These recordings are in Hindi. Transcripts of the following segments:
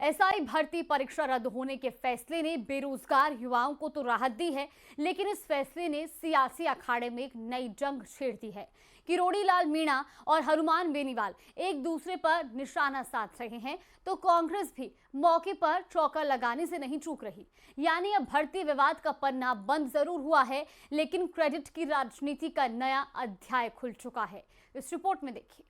एसआई भर्ती परीक्षा रद्द होने के फैसले ने बेरोजगार युवाओं को तो राहत दी है, लेकिन इस फैसले ने सियासी अखाड़े में एक नई जंग छेड़ दी है। किरोड़ी लाल मीणा और हनुमान बेनीवाल एक दूसरे पर निशाना साध रहे हैं, तो कांग्रेस भी मौके पर चौका लगाने से नहीं चूक रही। यानी अब भर्ती विवाद का पन्ना बंद जरूर हुआ है, लेकिन क्रेडिट की राजनीति का नया अध्याय खुल चुका है। इस रिपोर्ट में देखिए।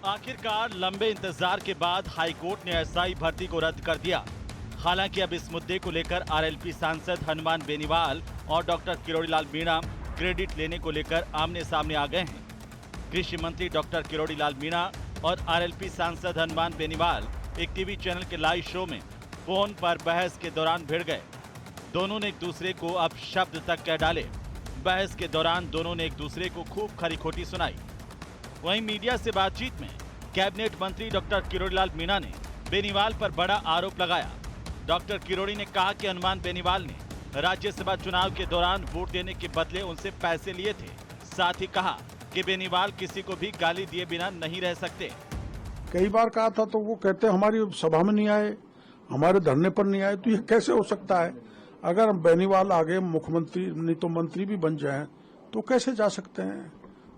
आखिरकार लंबे इंतजार के बाद हाईकोर्ट ने एसआई भर्ती को रद्द कर दिया। हालांकि अब इस मुद्दे को लेकर आरएलपी सांसद हनुमान बेनीवाल और डॉक्टर किरोड़ी लाल मीणा क्रेडिट लेने को लेकर आमने सामने आ गए हैं। कृषि मंत्री डॉक्टर किरोड़ी लाल मीणा और आरएलपी सांसद हनुमान बेनीवाल एक टीवी चैनल के लाइव शो में फोन पर बहस के दौरान भिड़ गए। दोनों ने एक दूसरे को अब शब्द तक कह डाले। बहस के दौरान दोनों ने एक दूसरे को खूब खरी खोटी सुनाई। वहीं मीडिया से बातचीत में कैबिनेट मंत्री डॉक्टर किरोड़ी लाल मीणा ने बेनीवाल पर बड़ा आरोप लगाया। डॉक्टर किरोड़ी ने कहा कि हनुमान बेनीवाल ने राज्यसभा चुनाव के दौरान वोट देने के बदले उनसे पैसे लिए थे। साथ ही कहा कि बेनीवाल किसी को भी गाली दिए बिना नहीं रह सकते। कई बार कहा था तो वो कहते हमारी सभा में नहीं आए, हमारे धरने पर नहीं आए, तो ये कैसे हो सकता है? अगर बेनीवाल आगे मुख्यमंत्री नहीं तो मंत्री भी बन जाएं तो कैसे जा सकते हैं?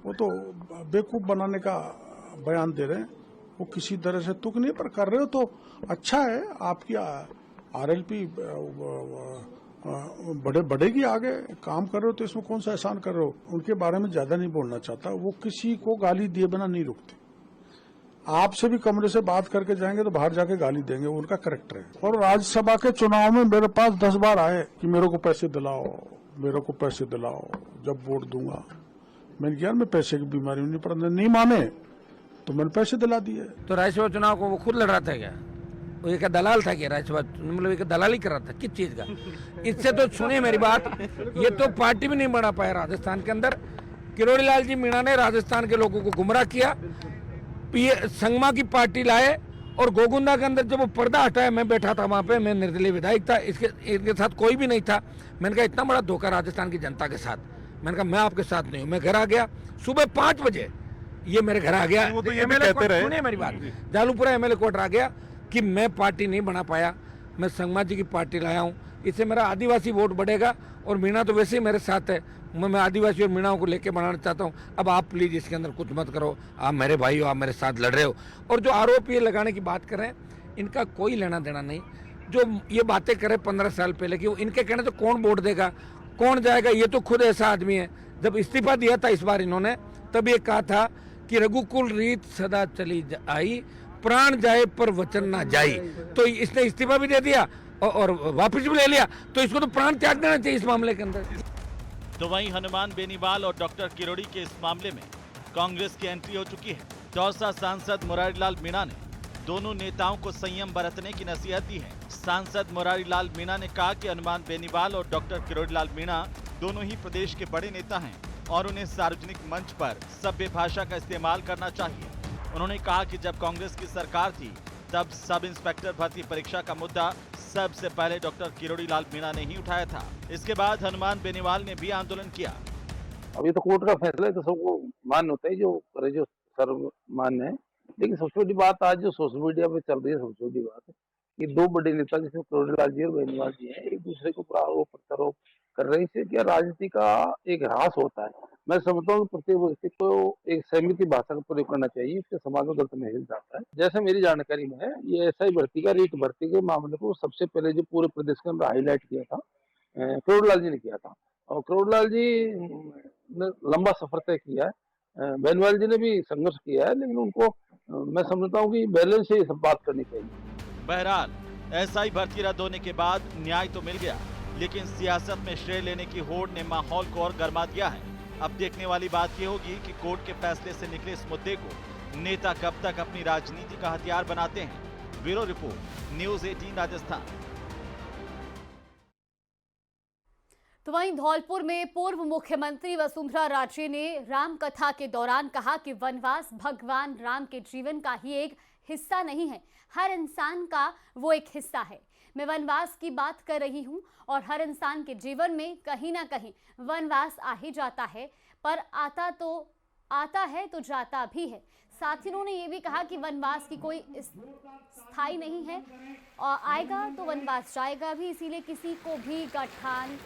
वो तो बेवकूफ बनाने का बयान दे रहे हैं। वो किसी तरह से तुक नहीं पर कर रहे हो तो अच्छा है। आपकी आरएलपी बढ़ेगी, आगे काम कर रहे हो तो इसमें कौन सा एहसान कर रहे हो? उनके बारे में ज्यादा नहीं बोलना चाहता। वो किसी को गाली दिए बिना नहीं रुकते। आपसे भी कमरे से बात करके जाएंगे तो बाहर जाके गाली देंगे, उनका करेक्टर है। और राज्यसभा के चुनाव में मेरे पास 10 बार आए कि मेरे को पैसे दिलाओ, मेरे को पैसे दिलाओ, जब वोट दूंगा। मैंने कहा मैं पैसे की बीमारी में नहीं पड़ा, नहीं माने तो मैंने पैसे दिला दिए। तो राज्यसभा चुनाव को वो खुद लड़ रहा था क्या? वो एक दलाल था क्या? राज्यसभा मतलब एक दलाली कर रहा था किस चीज का? इससे तो सुनिए मेरी बात, ये तो पार्टी भी नहीं बना पाया राजस्थान के अंदर। किरोड़ी लाल जी मीणा ने राजस्थान के लोगों को गुमराह किया, संगमा की पार्टी लाए और गोगुंदा के अंदर जब वो पर्दा हटाया, मैं बैठा था वहां पे, मैं निर्दलीय विधायक था, इनके साथ कोई भी नहीं था। मैंने कहा इतना बड़ा धोखा राजस्थान की जनता के साथ। मैंने कहा मैं आपके साथ नहीं हूँ। मैं घर आ गया सुबह 5 बजे, ये मेरे घर आ गया। वो तो ये भी कहते रहे। सुनिए मेरी बात, जालूपुरा एमएलए कोर्ट आ गया कि मैं पार्टी नहीं बना पाया, मैं संगमा जी की पार्टी लाया हूँ, इससे मेरा आदिवासी वोट बढ़ेगा। और मीणा तो वैसे ही मेरे साथ है, मैं आदिवासी और मीणाओं को लेके बनाना चाहता हूँ। अब आप प्लीज इसके अंदर कुछ मत करो, आप मेरे भाई हो, आप मेरे साथ लड़ रहे हो। और जो आरोप ये लगाने की बात कर रहे हैं, इनका कोई लेना देना नहीं। जो ये बातें करे 15 साल पहले की, इनके कहने तो कौन वोट देगा, कौन जाएगा? ये तो खुद ऐसा आदमी है। जब इस्तीफा दिया था इस बार इन्होंने, तब ये कहा था कि रघुकुल रीत सदा चली आई, प्राण जाए पर वचन ना जाई। तो इसने इस्तीफा भी दे दिया और वापस भी ले लिया, तो इसको तो प्राण त्याग देना चाहिए इस मामले के अंदर। तो वहीं हनुमान बेनीवाल और डॉक्टर किरोड़ी के इस मामले में कांग्रेस की एंट्री हो चुकी है। दौसा सांसद मुरारी लाल मीणा ने दोनों नेताओं को संयम बरतने की नसीहत दी है। सांसद मुरारी लाल मीणा ने कहा कि हनुमान बेनीवाल और डॉक्टर किरोड़ी लाल मीणा दोनों ही प्रदेश के बड़े नेता हैं और उन्हें सार्वजनिक मंच पर सभ्य भाषा का इस्तेमाल करना चाहिए। उन्होंने कहा कि जब कांग्रेस की सरकार थी तब सब इंस्पेक्टर भर्ती परीक्षा का मुद्दा सबसे पहले डॉक्टर किरोड़ी लाल मीणा ने ही उठाया था। इसके बाद हनुमान बेनीवाल ने भी आंदोलन किया। अभी तो कोर्ट का फैसला है तो सबको मान्य होता है, जो करे जो सर्वमान्य है। लेकिन सबसे बड़ी बात आज जो सोशल मीडिया पे चल रही है, सबसे बड़ी बात है कि 2 बड़े नेता जिसमें किरोड़ी लाल जी और बेनीवाल जी हैं, एक दूसरे को आरोप प्रत्यारोप कर रहे हैं। इससे क्या राजनीति का एक ह्रास होता है। मैं समझता हूँ प्रत्येक व्यक्ति को एक सहमति भाषा का प्रयोग करना चाहिए, इससे समाज में गलत मैसेज जाता है। जैसे मेरी जानकारी में है, ये एसआई भर्ती का रीट भर्ती के मामले को सबसे पहले जो पूरे प्रदेश के अंदर हाईलाइट किया था किरोड़ी लाल जी ने किया था। और किरोड़ी लाल जी ने लंबा सफर तय किया है, बेनीवाल जी ने भी संघर्ष किया है, लेकिन उनको मैं समझता हूँ कि बैलेंस से सब बात करनी चाहिए। बहरहाल एसआई भर्ती रद्द होने के बाद न्याय तो मिल गया, लेकिन सियासत में श्रेय लेने की होड़ ने माहौल को और गर्मा दिया है। अब देखने वाली बात यह होगी कि कोर्ट के फैसले से निकले इस मुद्दे को नेता कब तक अपनी राजनीति का हथियार बनाते हैं। Bureau report, news 18 Rajasthan. तो वहीं धौलपुर में पूर्व मुख्यमंत्री वसुंधरा राजे ने राम कथा के दौरान कहा कि वनवास भगवान राम के जीवन का ही एक हिस्सा नहीं है, हर इंसान का वो एक हिस्सा है। मैं वनवास की बात कर रही हूं और हर इंसान के जीवन में कहीं ना कहीं वनवास आ ही जाता है, पर आता तो आता है तो जाता भी है। साथ ही उन्होंने ये भी कहा कि वनवास की कोई स्थायी नहीं है और आएगा तो वनवास जाएगा भी, इसीलिए किसी को भी गठान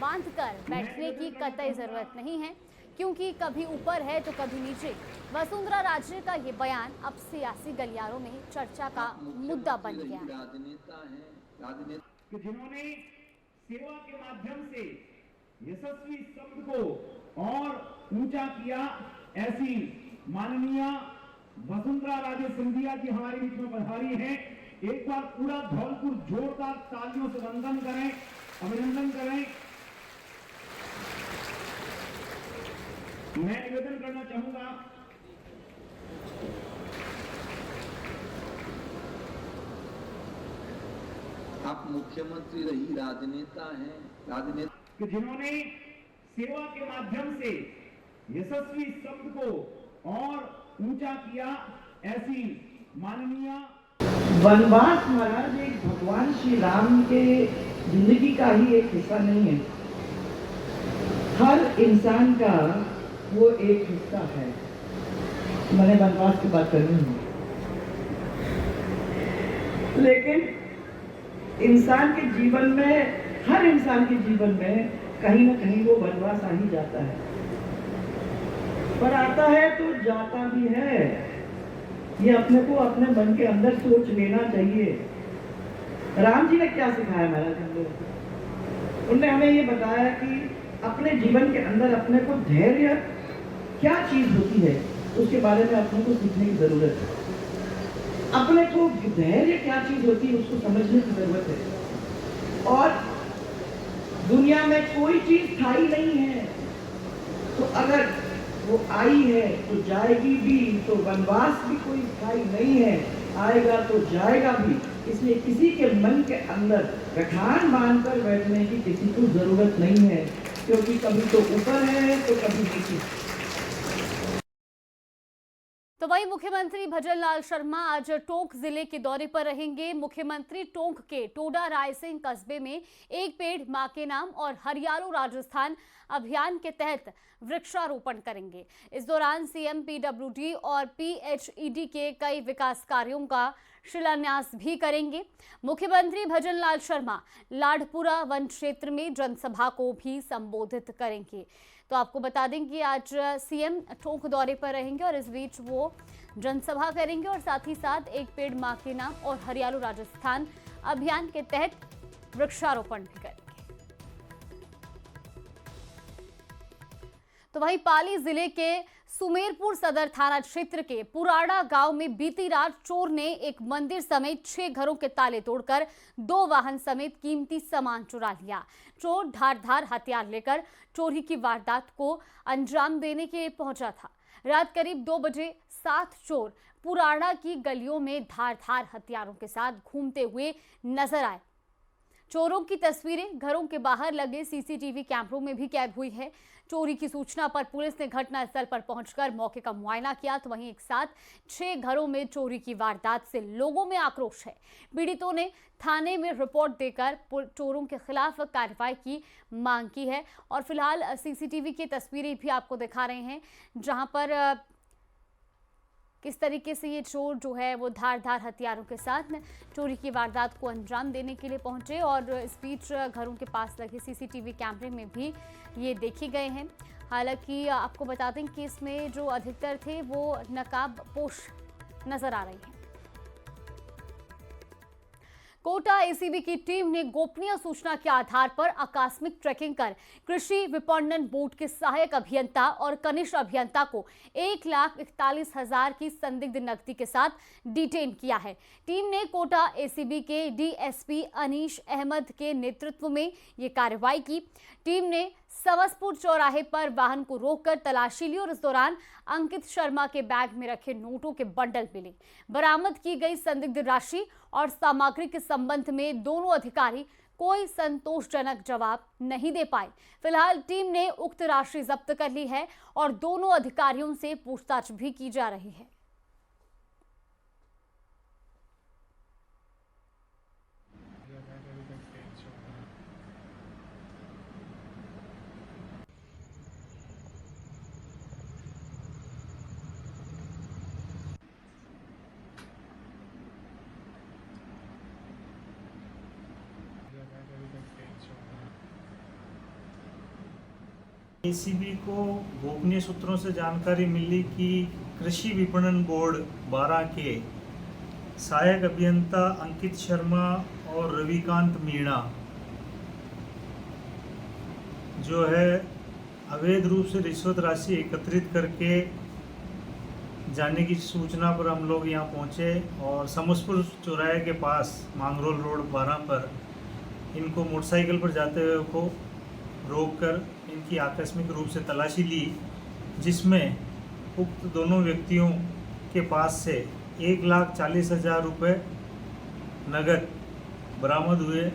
बांधकर बैठने की कतई जरूरत नहीं है, क्योंकि कभी ऊपर है तो कभी नीचे। वसुंधरा राजे का ये बयान अब सियासी गलियारों में चर्चा का मुद्दा बन गया है। कि जिन्होंने सेवा के माध्यम से यशस्वी शब्द को और ऊंचा किया, ऐसी माननीय वसुंधरा राजे सिंधिया जी हमारे बीच में पधारी हैं। एक बार पूरा धौलपुर जोरदार तालियों से वंदन करें, अभिनंदन करें। मैं निवेदन करना चाहूंगा, आप मुख्यमंत्री रही राजनेता हैं, राजनेता कि जिन्होंने सेवा के माध्यम से यशस्वी शब्द को और ऊंचा किया, ऐसी माननीय वनवास महाराज एक भगवान श्री राम के जिंदगी का ही एक हिस्सा नहीं है, हर इंसान का वो एक हिस्सा है। मैंने वनवास की बात करनी है, लेकिन इंसान के जीवन में, हर इंसान के जीवन में कहीं ना कहीं वो वनवास आ ही जाता है, पर आता है तो जाता भी है। ये अपने को अपने मन के अंदर सोच लेना चाहिए। राम जी ने क्या सिखाया महाराज हम लोग को? उन्होंने हमें ये बताया कि अपने जीवन के अंदर अपने को धैर्य क्या चीज होती है उसके बारे में अपने को सीखने की जरूरत है। अपने को धैर्य क्या चीज होती है उसको समझने की जरूरत है। और दुनिया में कोई चीज स्थायी नहीं है, तो अगर वो आई है तो जाएगी भी, तो वनवास भी कोई स्थायी नहीं है, आएगा तो जाएगा भी। इसलिए किसी के मन के अंदर गठान बांधकर बैठने की किसी को जरूरत नहीं है, क्योंकि कभी तो ऊपर है तो कभी नीचे। तो वहीं मुख्यमंत्री भजनलाल शर्मा आज टोंक जिले के दौरे पर रहेंगे। मुख्यमंत्री टोंक के टोडा रायसिंह कस्बे में एक पेड़ मां के नाम और हरियालो राजस्थान अभियान के तहत वृक्षारोपण करेंगे। इस दौरान सीएम पीडब्ल्यूडी और पीएचईडी के कई विकास कार्यों का शिलान्यास भी करेंगे। मुख्यमंत्री भजनलाल शर्मा लाडपुरा वन क्षेत्र में जनसभा को भी संबोधित करेंगे। तो आपको बता दें कि आज सीएम टोंक दौरे पर रहेंगे और इस बीच वो जनसभा करेंगे और साथ ही साथ एक पेड़ मां के नाम और हरियालो राजस्थान अभियान के तहत वृक्षारोपण भी करेंगे। तो वहीं पाली जिले के सुमेरपुर सदर थाना क्षेत्र के पुराड़ा गांव में बीती रात चोर ने एक मंदिर समेत 6 घरों के ताले तोड़कर 2 वाहन समेत कीमती सामान चुरा लिया। चोर धारदार हथियार लेकर चोरी की वारदात को अंजाम देने के लिए पहुंचा था। रात करीब 2 बजे 7 चोर पुराड़ा की गलियों में धारदार हथियारों के साथ घूमते हुए नजर आए। चोरों की तस्वीरें घरों के बाहर लगे सीसीटीवी कैमरों में भी कैद हुई है। चोरी की सूचना पर पुलिस ने घटनास्थल पर पहुंचकर मौके का मुआयना किया। तो वहीं एक साथ 6 घरों में चोरी की वारदात से लोगों में आक्रोश है। पीड़ितों ने थाने में रिपोर्ट देकर चोरों के खिलाफ कार्रवाई की मांग की है और फिलहाल सीसीटीवी की तस्वीरें भी आपको दिखा रहे हैं, जहां पर किस तरीके से ये चोर जो है वो धारदार हथियारों के साथ चोरी की वारदात को अंजाम देने के लिए पहुंचे और इस बीच घरों के पास लगे सीसीटीवी कैमरे में भी ये देखे गए हैं। हालांकि आपको बता दें कि इसमें जो अधिकतर थे वो नकाब पोश नजर आ रहे हैं। कोटा एसीबी की टीम ने गोपनीय सूचना के आधार पर आकस्मिक ट्रैकिंग कर कृषि विपणन बोर्ड के सहायक अभियंता और कनिष्ठ अभियंता को 1,41,000 की संदिग्ध नकदी के साथ डिटेन किया है। टीम ने कोटा एसीबी के डीएसपी अनीश अहमद के नेतृत्व में ये कार्रवाई की। टीम ने सवसपुर चौराहे पर वाहन को रोककर तलाशी ली और इस दौरान अंकित शर्मा के बैग में रखे नोटों के बंडल मिले। बरामद की गई संदिग्ध राशि और सामग्री के संबंध में दोनों अधिकारी कोई संतोषजनक जवाब नहीं दे पाए। फिलहाल टीम ने उक्त राशि जब्त कर ली है और दोनों अधिकारियों से पूछताछ भी की जा रही है। एसीबी को गोपनीय सूत्रों से जानकारी मिली कि कृषि विपणन बोर्ड 12 के सहायक अभियंता अंकित शर्मा और रविकांत मीणा जो है अवैध रूप से रिश्वत राशि एकत्रित करके जाने की सूचना पर हम लोग यहाँ पहुँचे और समसपुर चौराहे के पास मांगरोल रोड 12 पर इनको मोटरसाइकिल पर जाते हुए को रोककर इनकी आकस्मिक रूप से तलाशी ली, जिसमें उक्त दोनों व्यक्तियों के पास से 1,40,000 रुपये नगद बरामद हुए।